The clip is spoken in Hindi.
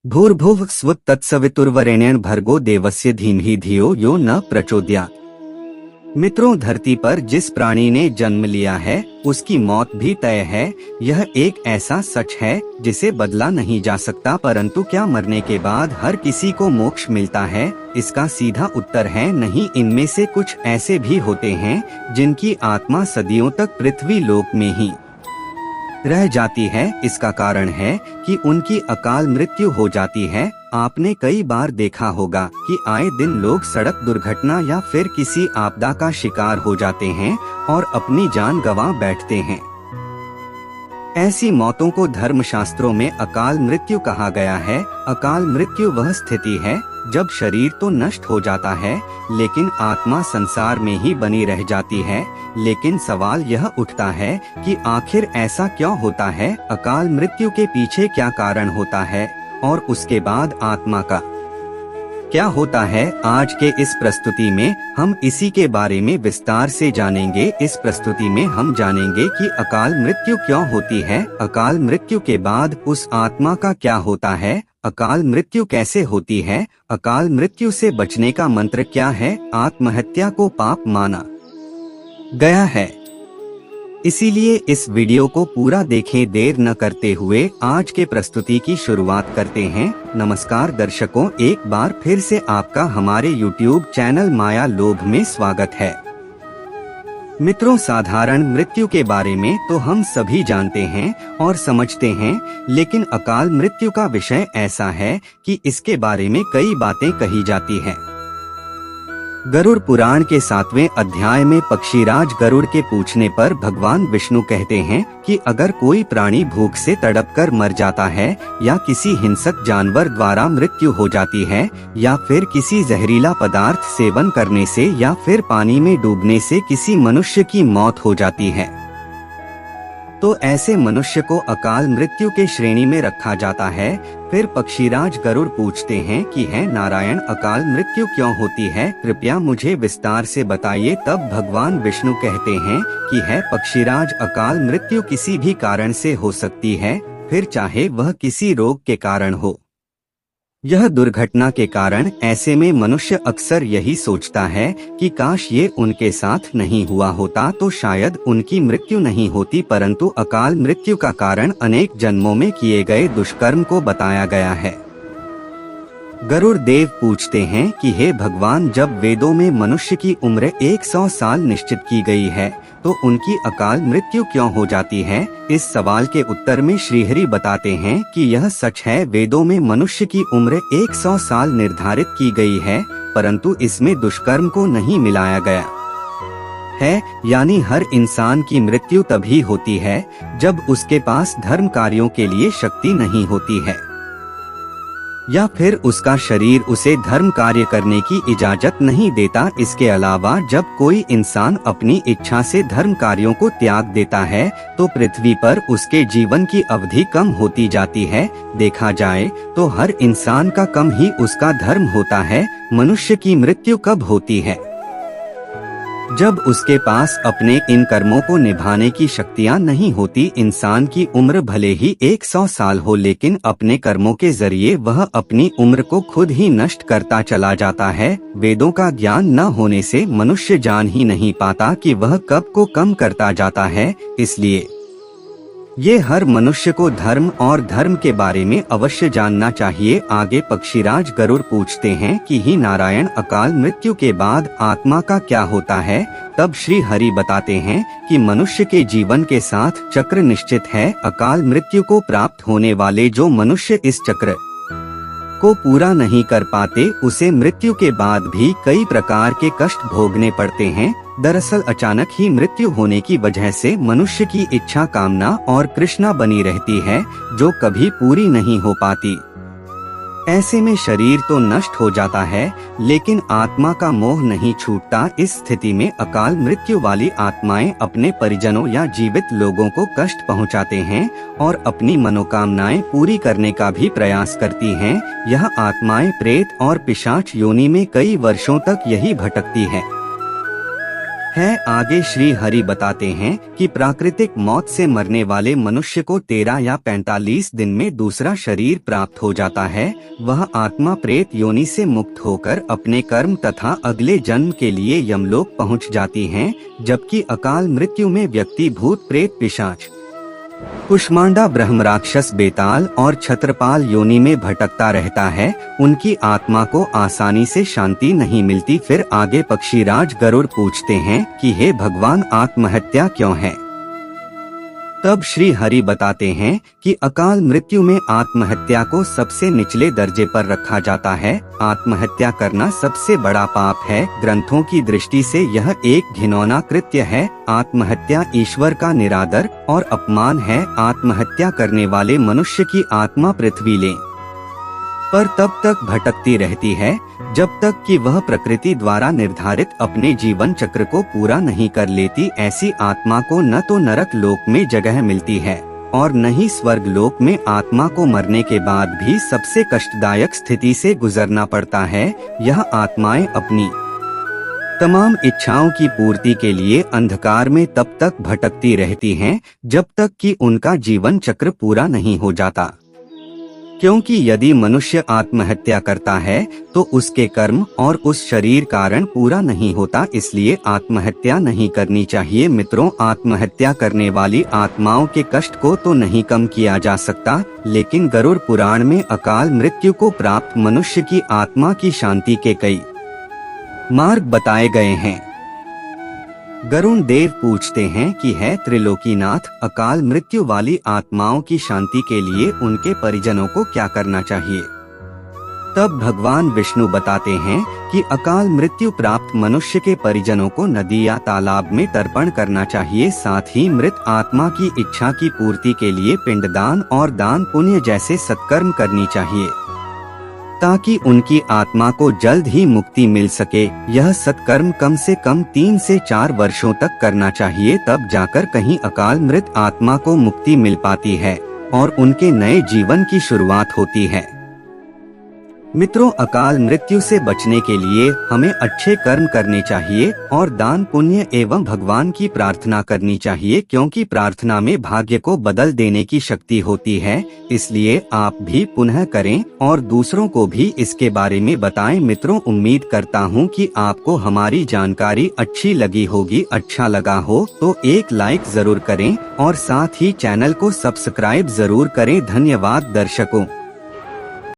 भूर्भुवः स्वः तत्सवितुर्वरेण्यं भर्गो देवस्य धीमहि धियो यो न प्रचोदयात्। मित्रों, धरती पर जिस प्राणी ने जन्म लिया है उसकी मौत भी तय है। यह एक ऐसा सच है जिसे बदला नहीं जा सकता। परंतु क्या मरने के बाद हर किसी को मोक्ष मिलता है? इसका सीधा उत्तर है नहीं। इनमें से कुछ ऐसे भी होते हैं जिनकी आत्मा सदियों तक पृथ्वी लोक में ही रह जाती है। इसका कारण है कि उनकी अकाल मृत्यु हो जाती है। आपने कई बार देखा होगा कि आए दिन लोग सड़क दुर्घटना या फिर किसी आपदा का शिकार हो जाते हैं और अपनी जान गंवा बैठते हैं। ऐसी मौतों को धर्मशास्त्रों में अकाल मृत्यु कहा गया है। अकाल मृत्यु वह स्थिति है जब शरीर तो नष्ट हो जाता है लेकिन आत्मा संसार में ही बनी रह जाती है। लेकिन सवाल यह उठता है कि आखिर ऐसा क्यों होता है? अकाल मृत्यु के पीछे क्या कारण होता है और उसके बाद आत्मा का क्या होता है? आज के इस प्रस्तुति में हम इसी के बारे में विस्तार से जानेंगे। इस प्रस्तुति में हम जानेंगे कि अकाल मृत्यु क्यों होती है, अकाल मृत्यु के बाद उस आत्मा का क्या होता है, अकाल मृत्यु कैसे होती है, अकाल मृत्यु से बचने का मंत्र क्या है। आत्महत्या को पाप माना गया है, इसीलिए इस वीडियो को पूरा देखें। देर न करते हुए आज के प्रस्तुति की शुरुआत करते हैं। नमस्कार दर्शकों, एक बार फिर से आपका हमारे YouTube चैनल माया लोभ में स्वागत है। मित्रों, साधारण मृत्यु के बारे में तो हम सभी जानते हैं और समझते हैं, लेकिन अकाल मृत्यु का विषय ऐसा है कि इसके बारे में कई बातें कही जाती हैं। गरुड़ पुराण के 7वें अध्याय में पक्षीराज गरुड़ के पूछने पर भगवान विष्णु कहते हैं कि अगर कोई प्राणी भूख से तड़पकर मर जाता है या किसी हिंसक जानवर द्वारा मृत्यु हो जाती है या फिर किसी जहरीला पदार्थ सेवन करने से या फिर पानी में डूबने से किसी मनुष्य की मौत हो जाती है तो ऐसे मनुष्य को अकाल मृत्यु के श्रेणी में रखा जाता है। फिर पक्षीराज गरुड़ पूछते हैं कि है नारायण, अकाल मृत्यु क्यों होती है? कृपया मुझे विस्तार से बताइए। तब भगवान विष्णु कहते हैं कि है पक्षीराज, अकाल मृत्यु किसी भी कारण से हो सकती है, फिर चाहे वह किसी रोग के कारण हो, यह दुर्घटना के कारण। ऐसे में मनुष्य अक्सर यही सोचता है कि काश ये उनके साथ नहीं हुआ होता तो शायद उनकी मृत्यु नहीं होती। परंतु अकाल मृत्यु का कारण अनेक जन्मों में किए गए दुष्कर्म को बताया गया है। गरुड़ देव पूछते हैं कि हे भगवान, जब वेदों में मनुष्य की उम्र 100 साल निश्चित की गई है तो उनकी अकाल मृत्यु क्यों हो जाती है? इस सवाल के उत्तर में श्रीहरि बताते हैं कि यह सच है, वेदों में मनुष्य की उम्र 100 साल निर्धारित की गई है, परंतु इसमें दुष्कर्म को नहीं मिलाया गया है। यानी हर इंसान की मृत्यु तभी होती है जब उसके पास धर्म कार्यों के लिए शक्ति नहीं होती है या फिर उसका शरीर उसे धर्म कार्य करने की इजाजत नहीं देता। इसके अलावा जब कोई इंसान अपनी इच्छा से धर्म कार्यों को त्याग देता है तो पृथ्वी पर उसके जीवन की अवधि कम होती जाती है। देखा जाए तो हर इंसान का कम ही उसका धर्म होता है। मनुष्य की मृत्यु कब होती है? जब उसके पास अपने इन कर्मों को निभाने की शक्तियां नहीं होती। इंसान की उम्र भले ही 100 साल हो, लेकिन अपने कर्मों के जरिए वह अपनी उम्र को खुद ही नष्ट करता चला जाता है। वेदों का ज्ञान न होने से मनुष्य जान ही नहीं पाता कि वह कब को कम करता जाता है। इसलिए ये हर मनुष्य को धर्म और धर्म के बारे में अवश्य जानना चाहिए। आगे पक्षीराज गरुड़ पूछते हैं कि ही नारायण, अकाल मृत्यु के बाद आत्मा का क्या होता है? तब श्री हरि बताते हैं कि मनुष्य के जीवन के साथ चक्र निश्चित है। अकाल मृत्यु को प्राप्त होने वाले जो मनुष्य इस चक्र को पूरा नहीं कर पाते उसे मृत्यु के बाद भी कई प्रकार के कष्ट भोगने पड़ते हैं। दरअसल अचानक ही मृत्यु होने की वजह से मनुष्य की इच्छा, कामना और तृष्णा बनी रहती है जो कभी पूरी नहीं हो पाती। ऐसे में शरीर तो नष्ट हो जाता है लेकिन आत्मा का मोह नहीं छूटता। इस स्थिति में अकाल मृत्यु वाली आत्माएं अपने परिजनों या जीवित लोगों को कष्ट पहुंचाते हैं और अपनी मनोकामनाएं पूरी करने का भी प्रयास करती हैं। यह आत्माएं प्रेत और पिशाच योनि में कई वर्षों तक यही भटकती है। है। आगे श्री हरि बताते हैं कि प्राकृतिक मौत से मरने वाले मनुष्य को 13 या 45 दिन में दूसरा शरीर प्राप्त हो जाता है। वह आत्मा प्रेत योनि से मुक्त होकर अपने कर्म तथा अगले जन्म के लिए यमलोक पहुंच जाती हैं, जबकि अकाल मृत्यु में व्यक्ति भूत प्रेत पिशाच कुष्मांडा ब्रह्म राक्षस बेताल और छत्रपाल योनि में भटकता रहता है। उनकी आत्मा को आसानी से शांति नहीं मिलती। फिर आगे पक्षीराज गरुड़ पूछते हैं कि हे भगवान, आत्महत्या क्यों है? तब श्री हरि बताते हैं कि अकाल मृत्यु में आत्महत्या को सबसे निचले दर्जे पर रखा जाता है। आत्महत्या करना सबसे बड़ा पाप है। ग्रंथों की दृष्टि से यह एक घिनौना कृत्य है। आत्महत्या ईश्वर का निरादर और अपमान है। आत्महत्या करने वाले मनुष्य की आत्मा पृथ्वी ले पर तब तक भटकती रहती है जब तक कि वह प्रकृति द्वारा निर्धारित अपने जीवन चक्र को पूरा नहीं कर लेती। ऐसी आत्मा को न तो नरक लोक में जगह मिलती है और न ही स्वर्ग लोक में। आत्मा को मरने के बाद भी सबसे कष्टदायक स्थिति से गुजरना पड़ता है। यह आत्माएं अपनी तमाम इच्छाओं की पूर्ति के लिए अंधकार में तब तक भटकती रहती हैं जब तक कि उनका जीवन चक्र पूरा नहीं हो जाता। क्योंकि यदि मनुष्य आत्महत्या करता है तो उसके कर्म और उस शरीर कारण पूरा नहीं होता, इसलिए आत्महत्या नहीं करनी चाहिए। मित्रों, आत्महत्या करने वाली आत्माओं के कष्ट को तो नहीं कम किया जा सकता, लेकिन गरुड़ पुराण में अकाल मृत्यु को प्राप्त मनुष्य की आत्मा की शांति के कई मार्ग बताए गए हैं। गरुण देव पूछते हैं कि है त्रिलोकीनाथ, अकाल मृत्यु वाली आत्माओं की शांति के लिए उनके परिजनों को क्या करना चाहिए? तब भगवान विष्णु बताते हैं कि अकाल मृत्यु प्राप्त मनुष्य के परिजनों को नदी या तालाब में तर्पण करना चाहिए। साथ ही मृत आत्मा की इच्छा की पूर्ति के लिए पिंडदान और दान पुण्य जैसे सत्कर्म करनी चाहिए ताकि उनकी आत्मा को जल्द ही मुक्ति मिल सके। यह सत्कर्म कम से कम 3 से 4 वर्षों तक करना चाहिए, तब जाकर कहीं अकाल मृत आत्मा को मुक्ति मिल पाती है और उनके नए जीवन की शुरुआत होती है। मित्रों, अकाल मृत्यु से बचने के लिए हमें अच्छे कर्म करने चाहिए और दान पुण्य एवं भगवान की प्रार्थना करनी चाहिए, क्योंकि प्रार्थना में भाग्य को बदल देने की शक्ति होती है। इसलिए आप भी पुनः करें और दूसरों को भी इसके बारे में बताएं। मित्रों, उम्मीद करता हूं कि आपको हमारी जानकारी अच्छी लगी होगी। अच्छा लगा हो तो एक लाइक जरूर करें और साथ ही चैनल को सब्सक्राइब जरूर करें। धन्यवाद दर्शकों।